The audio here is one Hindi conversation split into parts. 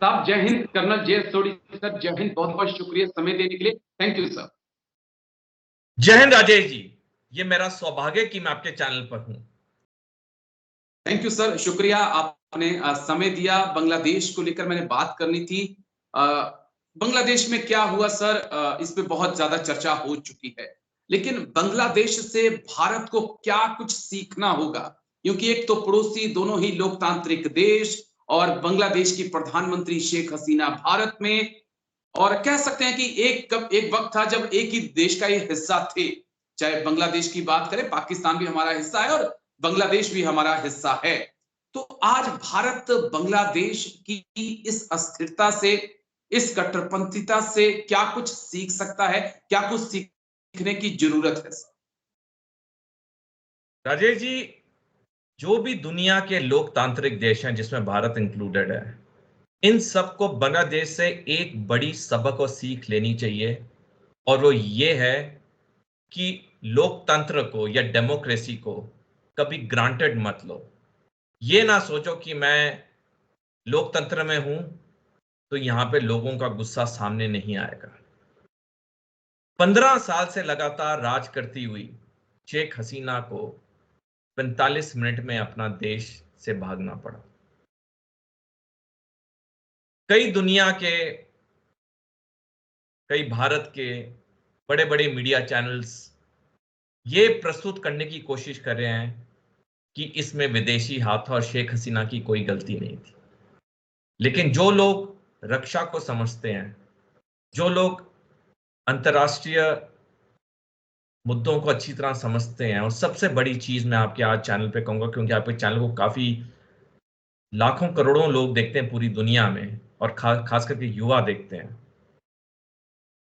साहब जय हिंद। कर्नल जे सोडी सर, जय हिंद। बहुत बहुत शुक्रिया समय देने के लिए। Thank you sir. जय हिंद राजेश जी, ये मेरा सौभाग्य कि मैं आपके चैनल पर हूं। थैंक यू सर, शुक्रिया आपने समय दिया। बांग्लादेश को लेकर मैंने बात करनी थी। बांग्लादेश में क्या हुआ सर, इस पे बहुत ज्यादा चर्चा हो चुकी है, लेकिन बांग्लादेश से भारत को क्या कुछ सीखना होगा, क्योंकि एक तो पड़ोसी, दोनों ही लोकतांत्रिक देश, और बांग्लादेश की प्रधानमंत्री शेख हसीना भारत में, और कह सकते हैं कि एक वक्त था जब एक ही देश का ये हिस्सा थे। चाहे बांग्लादेश की बात करें, पाकिस्तान भी हमारा हिस्सा है और बांग्लादेश भी हमारा हिस्सा है। तो आज भारत बांग्लादेश की इस अस्थिरता से, इस कट्टरपंथिता से क्या कुछ सीख सकता है, क्या कुछ सीखने की जरूरत है सर? राजेश जी, जो भी दुनिया के लोकतांत्रिक देश हैं जिसमें भारत इंक्लूडेड है, इन सबको बांग्लादेश से एक बड़ी सबक और सीख लेनी चाहिए, और वो ये है कि लोकतंत्र को या डेमोक्रेसी को कभी ग्रांटेड मत लो। ये ना सोचो कि मैं लोकतंत्र में हूं तो यहां पे लोगों का गुस्सा सामने नहीं आएगा। 15 साल से लगातार राज करती हुई शेख हसीना को 45 मिनट में अपना देश से भागना पड़ा। कई भारत के बड़े बड़े मीडिया चैनल्स ये प्रस्तुत करने की कोशिश कर रहे हैं कि इसमें विदेशी हाथ और शेख हसीना की कोई गलती नहीं थी। लेकिन जो लोग रक्षा को समझते हैं, जो लोग अंतर्राष्ट्रीय मुद्दों को अच्छी तरह समझते हैं, और सबसे बड़ी चीज मैं आपके आज चैनल पे कहूंगा, क्योंकि आपके चैनल को काफी लाखों करोड़ों लोग देखते हैं पूरी दुनिया में, और खास करके युवा देखते हैं,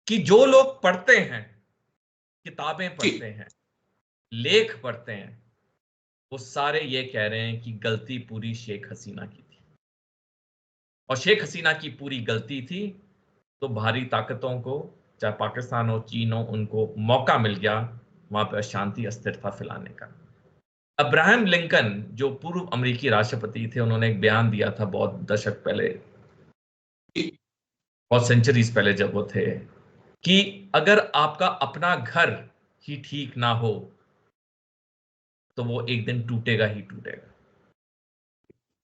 कि जो लोग पढ़ते हैं, किताबें पढ़ते हैं, लेख पढ़ते हैं, वो सारे ये कह रहे हैं कि गलती पूरी शेख हसीना की थी, और शेख हसीना की पूरी गलती थी तो बाहरी ताकतों को, चाहे पाकिस्तान हो, चीन हो, उनको मौका मिल गया वहां पर अशांति अस्थिरता फैलाने का। अब्राहम लिंकन, जो पूर्व अमेरिकी राष्ट्रपति थे, उन्होंने एक बयान दिया था बहुत दशक पहले, बहुत सेंचुरीज पहले जब वो थे, कि अगर आपका अपना घर ही ठीक ना हो तो वो एक दिन टूटेगा ही टूटेगा।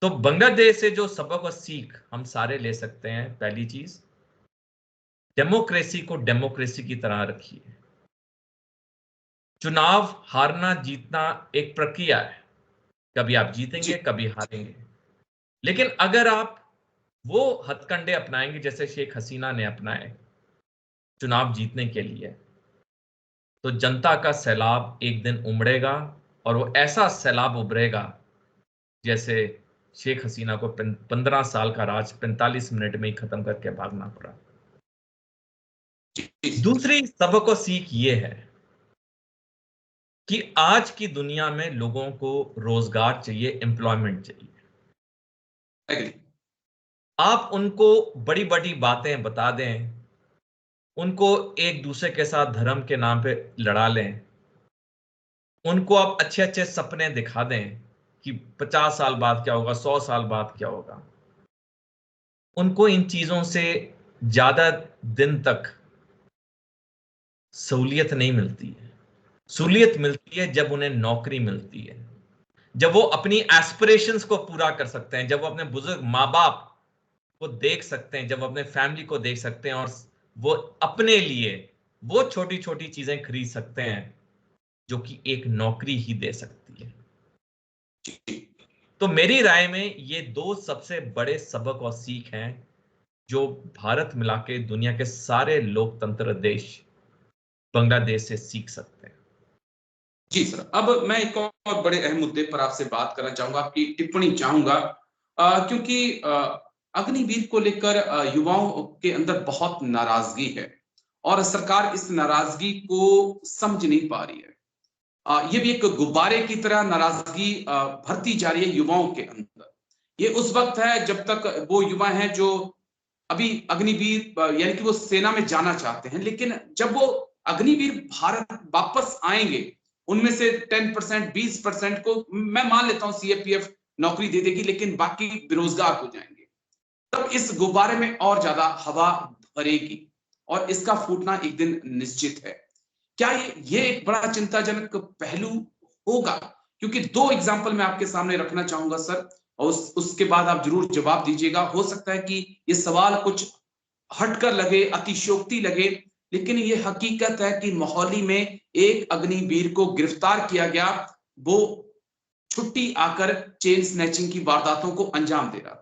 तो बांग्लादेश से जो सबक और सीख हम सारे ले सकते हैं, पहली चीज, डेमोक्रेसी को डेमोक्रेसी की तरह रखिए। चुनाव हारना जीतना एक प्रक्रिया है, कभी आप जीतेंगे कभी हारेंगे, लेकिन अगर आप वो हथकंडे अपनाएंगे जैसे शेख हसीना ने अपनाए चुनाव जीतने के लिए, तो जनता का सैलाब एक दिन उमड़ेगा, और वो ऐसा सैलाब उभरेगा जैसे शेख हसीना को 15 साल का राज 45 मिनट में ही खत्म करके भागना पड़ा। दूसरी सबक और सीख ये है कि आज की दुनिया में लोगों को रोजगार चाहिए, एम्प्लॉयमेंट चाहिए। आप उनको बड़ी बड़ी बातें बता दें, उनको एक दूसरे के साथ धर्म के नाम पे लड़ा लें, उनको आप अच्छे अच्छे सपने दिखा दें कि 50 साल बाद क्या होगा, 100 साल बाद क्या होगा, उनको इन चीजों से ज्यादा दिन तक सहूलियत नहीं मिलती है। सहूलियत मिलती है जब उन्हें नौकरी मिलती है, जब वो अपनी एस्पिरेशंस को पूरा कर सकते हैं, जब वो अपने बुजुर्ग माँ बाप को देख सकते हैं, जब वो अपने फैमिली को देख सकते हैं, और वो अपने लिए वो छोटी छोटी चीजें खरीद सकते हैं जो कि एक नौकरी ही दे सकती है। तो मेरी राय में ये दो सबसे बड़े सबक और सीख हैं जो भारत मिला के दुनिया के सारे लोकतंत्र देश बांग्लादेश से सीख सकते हैं। जी सर, अब मैं एक और बड़े अहम मुद्दे पर आपसे बात करना चाहूंगा, आपकी टिप्पणी चाहूंगा, क्योंकि अग्निवीर को लेकर युवाओं के अंदर बहुत नाराजगी है, और सरकार इस नाराजगी को समझ नहीं पा रही है। ये भी एक गुब्बारे की तरह नाराजगी भरती जा रही है युवाओं के अंदर। ये उस वक्त है जब तक वो युवा हैं जो अभी अग्निवीर यानी कि वो सेना में जाना चाहते हैं, लेकिन जब वो अग्निवीर भारत वापस आएंगे, उनमें से 10% 20% को मैं मान लेता हूं सीएपीएफ नौकरी दे देगी, लेकिन बाकी बेरोजगार हो जाएंगे। तब इस गुब्बारे में और ज्यादा हवा भरेगी और इसका फूटना एक दिन निश्चित है। क्या ये एक बड़ा चिंताजनक पहलू होगा? क्योंकि दो एग्जाम्पल मैं आपके सामने रखना चाहूंगा सर, और उसके बाद आप जरूर जवाब दीजिएगा। हो सकता है कि ये सवाल कुछ हटकर लगे, अतिशयोक्ति लगे, लेकिन ये हकीकत है कि मोहाली में एक अग्निवीर को गिरफ्तार किया गया। वो छुट्टी आकर चेन स्नैचिंग की वारदातों को अंजाम दे रहा था।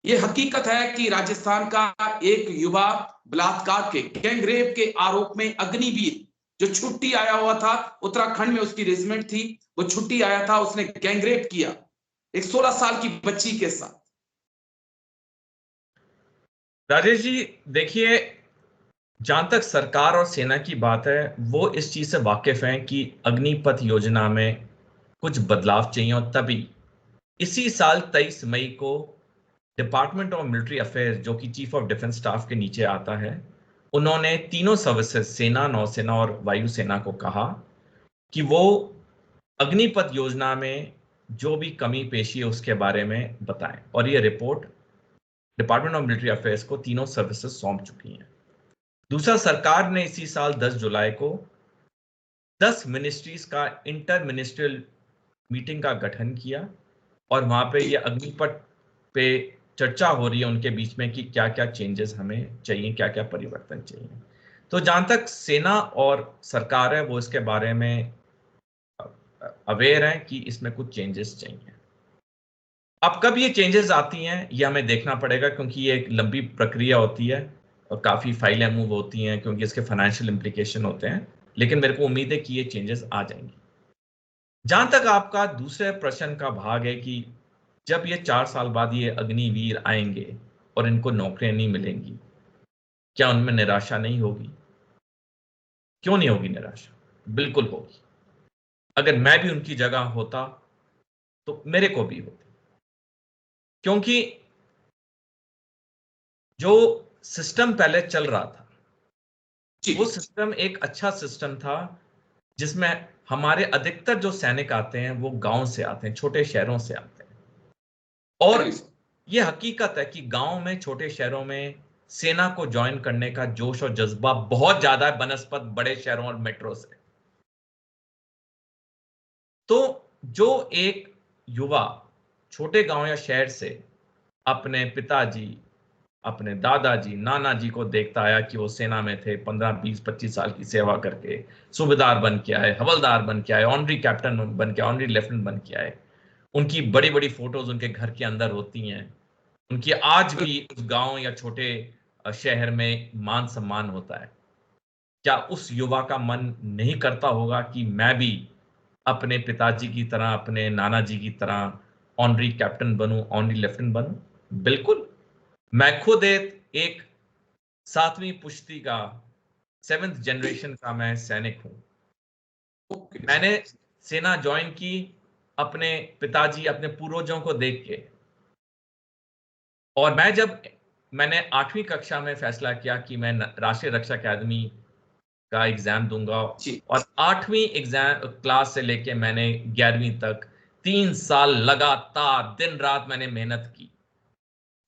ये हकीकत है कि राजस्थान का एक युवा बलात्कार के, गैंगरेप के आरोप में अग्निवीर जो छुट्टी आया हुआ था, उत्तराखंड में उसकी रेजिमेंट थी, वो छुट्टी आया था, उसने गैंगरेप किया एक 16 साल की बच्ची के साथ। राजेश जी देखिए, जहां तक सरकार और सेना की बात है, वो इस चीज से वाकिफ हैं कि अग्निपथ योजना में कुछ बदलाव चाहिए, और तभी इसी साल 23 मई को डिपार्टमेंट ऑफ मिलिट्री अफेयर्स, जो कि चीफ ऑफ डिफेंस स्टाफ के नीचे आता है, उन्होंने तीनों सर्विसेज, सेना, नौसेना और वायुसेना को कहा कि वो अग्निपथ योजना में जो भी कमी पेशी है उसके बारे में बताएं, और ये report department of military affairs को तीनों सर्विसेज सौंप चुकी हैं। दूसरा, सरकार ने इसी साल 10 जुलाई को 10 मिनिस्ट्रीज का इंटर मिनिस्ट्रियल मीटिंग का गठन किया, और वहां पे ये अग्निपथ पे चर्चा हो रही है उनके बीच में कि क्या क्या चेंजेस हमें चाहिए, क्या क्या परिवर्तन चाहिए। तो जहां तक सेना और सरकार है, वो इसके बारे में अवेयर है कि इसमें कुछ चेंजेस चाहिए। अब कब ये चेंजेस आती हैं ये हमें देखना पड़ेगा, क्योंकि ये एक लंबी प्रक्रिया होती है और काफी फाइलें मूव होती हैं, क्योंकि इसके फाइनेंशियल इंप्लीकेशन होते हैं। लेकिन मेरे को उम्मीद है कि ये चेंजेस आ जाएंगी। जहां तक आपका दूसरे प्रश्न का भाग है कि जब ये 4 साल बाद ये अग्निवीर आएंगे और इनको नौकरियां नहीं मिलेंगी, क्या उनमें निराशा नहीं होगी? क्यों नहीं होगी निराशा? बिल्कुल होगी। अगर मैं भी उनकी जगह होता तो मेरे को भी होती, क्योंकि जो सिस्टम पहले चल रहा था वो सिस्टम एक अच्छा सिस्टम था, जिसमें हमारे अधिकतर जो सैनिक आते हैं वो गांव से आते हैं, छोटे शहरों से आते हैं। और ये हकीकत है कि गांव में, छोटे शहरों में सेना को ज्वाइन करने का जोश और जज्बा बहुत ज्यादा है बनस्पत बड़े शहरों और मेट्रो से। तो जो एक युवा छोटे गांव या शहर से अपने पिताजी, अपने दादाजी, नाना जी को देखता आया कि वो सेना में थे, 15, 20, 25 साल की सेवा करके सूबेदार बन के आए, हवलदार बन के आए, ऑनरी कैप्टन बन के, ऑनरी लेफ्टिनेंट बन के आए। उनकी बड़ी बड़ी फोटोज उनके घर के अंदर होती हैं। उनकी आज भी उस गांव या छोटे शहर में मान सम्मान होता है। क्या उस युवा का मन नहीं करता होगा कि मैं भी अपने पिताजी की तरह, अपने नाना जी की तरह ऑनरी कैप्टन बनूं, ऑनरी लेफ्टिनेंट बनूं? बिल्कुल। मैं खुद एक 7वीं पुश्ती का, 7th जनरेशन का मैं सैनिक हूं। मैंने सेना ज्वाइन की अपने पिताजी, अपने पूर्वजों को देख के। और मैंने 8वीं कक्षा में फैसला किया कि मैं राष्ट्रीय रक्षा अकादमी का एग्जाम दूंगा, और 8वीं एग्जाम क्लास से लेके मैंने 11वीं तक 3 साल लगातार दिन रात मैंने मेहनत की।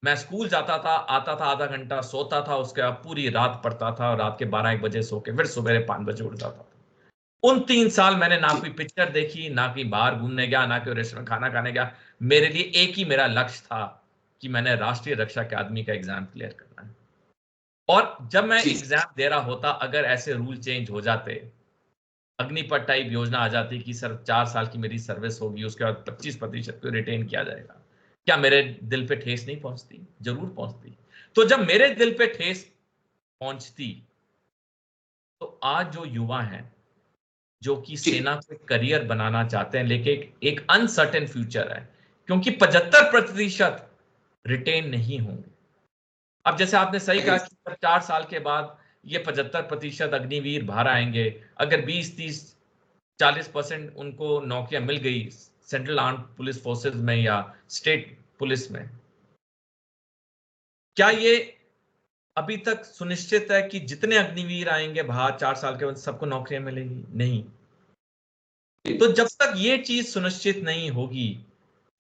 मैं स्कूल जाता था, आता था, आधा घंटा सोता था, उसके बाद पूरी रात पढ़ता था, और रात के 12-1 बजे सो के फिर सुबह 5 बजे उठ जाता था। उन 3 साल मैंने ना कोई पिक्चर देखी, ना कहीं बाहर घूमने गया, ना कोई रेस्टोरेंट खाना खाने गया। मेरे लिए एक ही मेरा लक्ष्य था कि मैंने राष्ट्रीय रक्षा अकादमी का एग्जाम क्लियर करना है। और जब मैं एग्जाम दे रहा होता, अगर ऐसे रूल चेंज हो जाते, अग्निपथ टाइप योजना आ जाती कि सर 4 साल की मेरी सर्विस होगी, उसके बाद 25% को रिटेन किया जाएगा, क्या मेरे दिल पे ठेस नहीं पहुंचती? जरूर पहुंचती। तो जब मेरे दिल पे ठेस पहुंचती, तो आज जो युवा हैं, जो कि सेना को करियर बनाना चाहते हैं, लेकिन एक अनसर्टेन फ्यूचर है, क्योंकि 75% रिटेन नहीं होंगे। अब जैसे आपने सही कहा कि 4 साल के बाद ये 75% अग्निवीर बाहर आएंगे। अगर 20, 30, 40% उनको नौकरियां मिल गई सेंट्रल आर्म पुलिस फोर्सेस में या स्टेट पुलिस में, क्या ये अभी तक सुनिश्चित है कि जितने अग्निवीर आएंगे बाहर 4 साल के बाद सबको नौकरियां मिलेगी? नहीं। तो जब तक ये चीज सुनिश्चित नहीं होगी,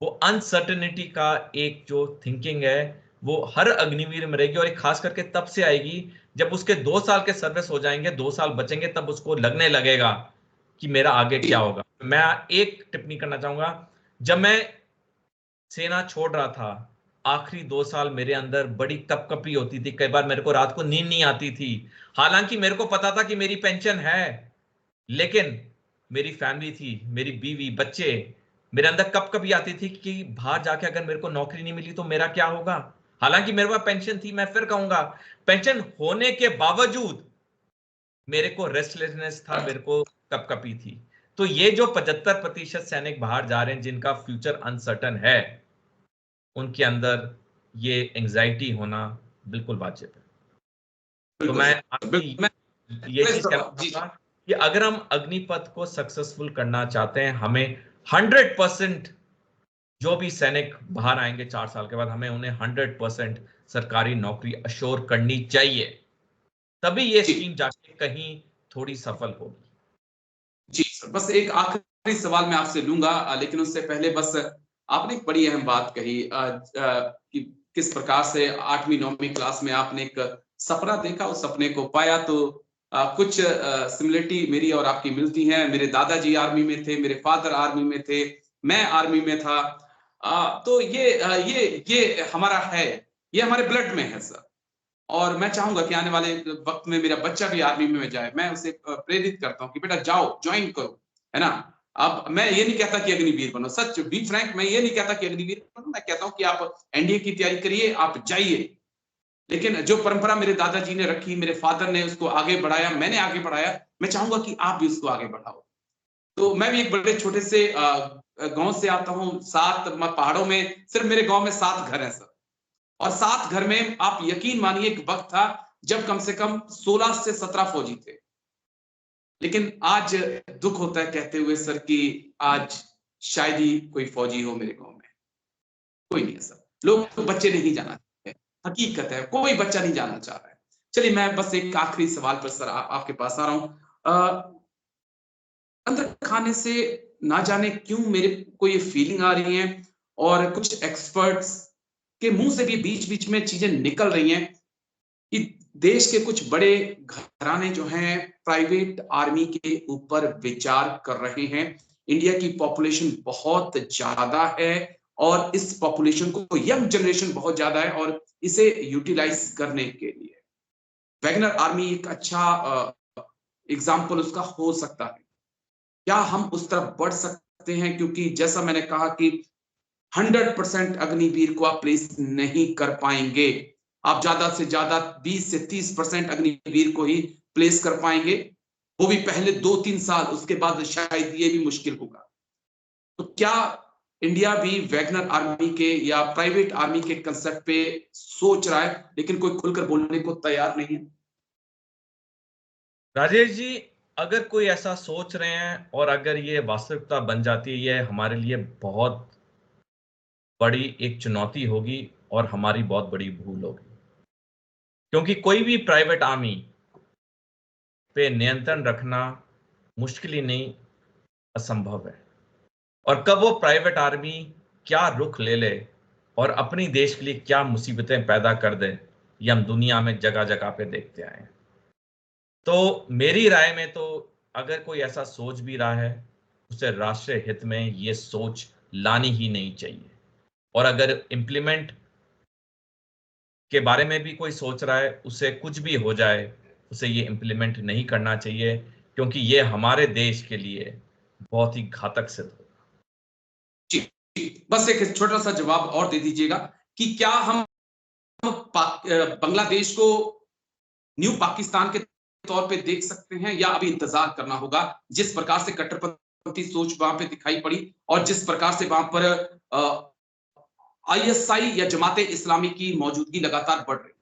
वो अनसर्टेनिटी का एक जो थिंकिंग है वो हर अग्निवीर में रहेगी, और एक खास करके तब से आएगी जब उसके 2 साल के सर्विस हो जाएंगे, 2 साल बचेंगे, तब उसको लगने लगेगा कि मेरा आगे क्या होगा। मैं एक टिप्पणी करना चाहूंगा, जब मैं सेना छोड़ रहा था, आखिरी 2 साल मेरे अंदर बड़ी कपकपी होती थी, कई बार मेरे को रात को नींद नहीं आती थी। हालांकि मेरे को पता था कि मेरी पेंशन है, लेकिन मेरी फैमिली थी, मेरी बीवी, बच्चे, मेरे अंदर कपकपी आती थी कि बाहर जाके अगर मेरे को नौकरी नहीं मिली तो मेरा क्या होगा। हालांकि मेरे पास पेंशन थी, मैं फिर कहूंगा पेंशन होने के बावजूद मेरे को रेस्टलेसनेस था, मेरे को कपकपी थी। तो ये जो 75% सैनिक बाहर जा रहे हैं जिनका फ्यूचर अनसर्टन है, उनके अंदर ये एंजाइटी होना बिल्कुल वाजिब है। तो बिल्कुल मैं सर, आपकी बिल्कुल। मैं ये चीज कहना जी जी। चाहूंगा कि अगर हम अग्निपथ को सक्सेसफुल करना चाहते हैं, हमें 100% जो भी सैनिक बाहर आएंगे 4 साल के बाद, हमें उन्हें 100% सरकारी नौकरी अश्योर करनी चाहिए, तभी ये जी स्कीम जाके कहीं थोड़ी सफल होगी। जी सर, बस एक आखिरी सवाल मैं आपसे लूंगा, लेकिन उससे पहले बस आपने एक बड़ी अहम बात कही, कि किस प्रकार से 8वीं 9वीं क्लास में आपने एक सपना देखा, उस सपने को पाया। तो कुछ सिमिलरिटी मेरी और आपकी मिलती हैं। मेरे दादाजी आर्मी में थे, मेरे फादर आर्मी में थे, मैं आर्मी में था। तो ये हमारा है, ये हमारे ब्लड में है सर। और मैं चाहूंगा कि आने वाले वक्त में मेरा बच्चा भी आर्मी में जाए। मैं उसे प्रेरित करता हूँ कि बेटा जाओ, ज्वाइन करो, है ना। अब मैं ये नहीं कहता कि अग्निवीर बनो, सच बी फ्रैंक, मैं ये नहीं कहता कि अग्निवीर बनो। मैं कहता हूँ कि आप एनडीए की तैयारी करिए, आप जाइए। लेकिन जो परंपरा मेरे दादाजी ने रखी, मेरे फादर ने उसको आगे बढ़ाया, मैंने आगे बढ़ाया, मैं चाहूंगा कि आप भी उसको आगे बढ़ाओ। तो मैं भी एक बड़े छोटे से गांव से आता हूँ, 7 पहाड़ों में, सिर्फ मेरे गांव में 7 घर हैं सर। और 7 घर में आप यकीन मानिए, एक वक्त था जब कम से कम 16 से 17 फौजी थे। लेकिन आज दुख होता है कहते हुए सर कि आज शायद ही कोई फौजी हो मेरे गांव में। कोई नहीं है सर, लोग, बच्चे नहीं जाना चाहते। हकीकत है, कोई बच्चा नहीं जाना चाह रहा है। चलिए, मैं बस एक आखिरी सवाल पर सर आपके पास आ रहा हूं। अंदर खाने से ना जाने क्यों मेरे को ये फीलिंग आ रही है, और कुछ एक्सपर्ट्स के मुंह से भी बीच बीच में चीजें निकल रही हैं कि देश के कुछ बड़े घराने जो हैं प्राइवेट आर्मी के ऊपर विचार कर रहे हैं। इंडिया की पॉपुलेशन बहुत ज्यादा है, और इस पॉपुलेशन को, यंग जनरेशन बहुत ज्यादा है, और इसे यूटिलाइज करने के लिए वैगनर आर्मी एक अच्छा एग्जाम्पल उसका हो सकता है। क्या हम उस तरफ बढ़ सकते हैं? क्योंकि जैसा मैंने कहा कि 100% अग्निवीर को आप प्लेस नहीं कर पाएंगे। आप ज्यादा से ज्यादा 20 से 30% अग्निवीर को ही प्लेस कर पाएंगे, वो भी पहले 2-3 साल, उसके बाद शायद ये भी मुश्किल होगा। तो क्या इंडिया भी वैगनर आर्मी के या प्राइवेट आर्मी के कंसेप्ट पे सोच रहा है, लेकिन कोई खुलकर बोलने को तैयार नहीं है? राजेश जी, अगर कोई ऐसा सोच रहे हैं और अगर ये वास्तविकता बन जाती है, ये हमारे लिए बहुत बड़ी एक चुनौती होगी और हमारी बहुत बड़ी भूल होगी। क्योंकि कोई भी प्राइवेट आर्मी पे नियंत्रण रखना मुश्किल ही नहीं, असंभव है। और कब वो प्राइवेट आर्मी क्या रुख ले ले और अपनी देश के लिए क्या मुसीबतें पैदा कर दे, ये हम दुनिया में जगह जगह पे देखते आए हैं। तो मेरी राय में तो अगर कोई ऐसा सोच भी रहा है, उसे राष्ट्रीय हित में ये सोच लानी ही नहीं चाहिए। और अगर इम्प्लीमेंट के बारे में भी कोई सोच रहा है, उसे कुछ भी हो जाए, उसे ये इम्प्लीमेंट नहीं करना चाहिए, क्योंकि ये हमारे देश के लिए बहुत ही घातक सिद्ध होगा। जी, बस एक छोटा सा जवाब और दे दीजिएगा कि क्या हम बांग्लादेश को न्यू पाकिस्तान के तौर पे देख सकते हैं, या अभी इंतजार करना होगा? जिस प्रकार से कट्टरपंथी सोच वहां पे दिखाई पड़ी, और जिस प्रकार से वहां पर आईएसआई या जमाते इस्लामी की मौजूदगी लगातार बढ़ रही।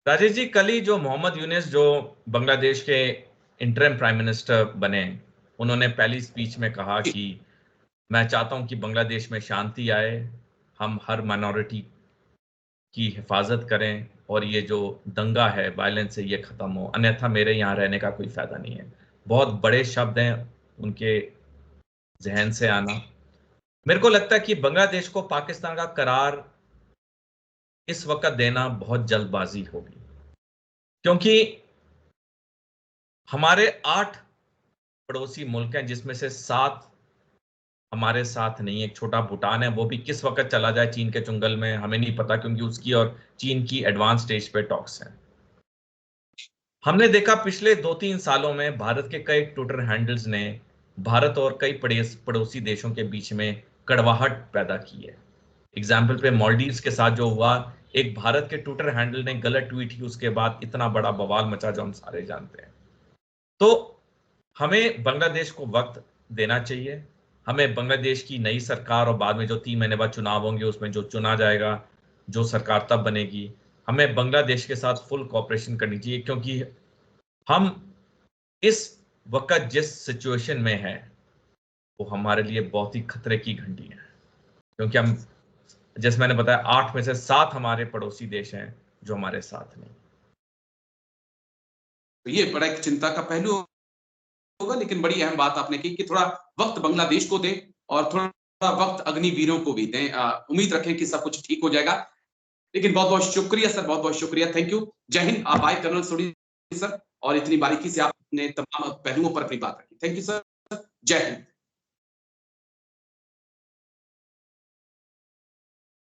राजेश जी, कल ही जो मोहम्मद यूनिस जो बांग्लादेश के इंटरिम प्राइम मिनिस्टर बने, उन्होंने पहली स्पीच में कहा कि मैं चाहता हूं कि बांग्लादेश में शांति आए, हम हर माइनॉरिटी की हिफाजत करें, और ये जो दंगा है, वायलेंस है, ये खत्म हो, अन्यथा मेरे यहाँ रहने का कोई फायदा नहीं है। बहुत बड़े शब्द हैं उनके जहन से आना। मेरे को लगता है कि बांग्लादेश को पाकिस्तान का करार इस वक्त देना बहुत जल्दबाजी होगी, क्योंकि हमारे 8 पड़ोसी मुल्क हैं जिसमें से 7 हमारे साथ नहीं। एक छोटा भूटान है, वो भी किस वक्त चला जाए चीन के चुंगल में हमें नहीं पता, क्योंकि उसकी और चीन की एडवांस स्टेज पे टॉक्स हैं। हमने देखा पिछले 2-3 सालों में भारत के कई ट्विटर हैंडल्स ने भारत और कई पड़ोसी देशों के बीच में कड़वाहट पैदा की है। एग्जाम्पल पे मालदीव्स के साथ जो हुआ, एक भारत के ट्विटर हैंडल ने गलत ट्वीट की, उसके बाद इतना बड़ा बवाल मचा जो हम सारे जानते हैं। तो हमें बांग्लादेश को वक्त देना चाहिए। हमें बांग्लादेश की नई सरकार और बाद में जो 3 महीने बाद चुनाव होंगे उसमें जो चुना जाएगा, जो सरकार तब बनेगी, हमें बांग्लादेश के साथ फुल कोऑपरेशन करनी चाहिए, क्योंकि हम इस वक्त जिस सिचुएशन में है वो हमारे लिए बहुत ही खतरे की घंटी है, क्योंकि हम, जैसे मैंने बताया, 8 में से 7 हमारे पड़ोसी देश हैं जो हमारे साथ नहीं। तो ये बड़ा एक चिंता का पहलू होगा, लेकिन बड़ी अहम बात आपने की कि थोड़ा वक्त बांग्लादेश को दें और थोड़ा वक्त अग्निवीरों को भी दें। उम्मीद रखें कि सब कुछ ठीक हो जाएगा। लेकिन बहुत बहुत शुक्रिया सर, बहुत बहुत शुक्रिया, थैंक यू। जय हिंद। आप आए कर्नल सोडी सर, और इतनी बारीकी से आपने तमाम पहलुओं पर अपनी बात रखी। थैंक यू सर, जय हिंद।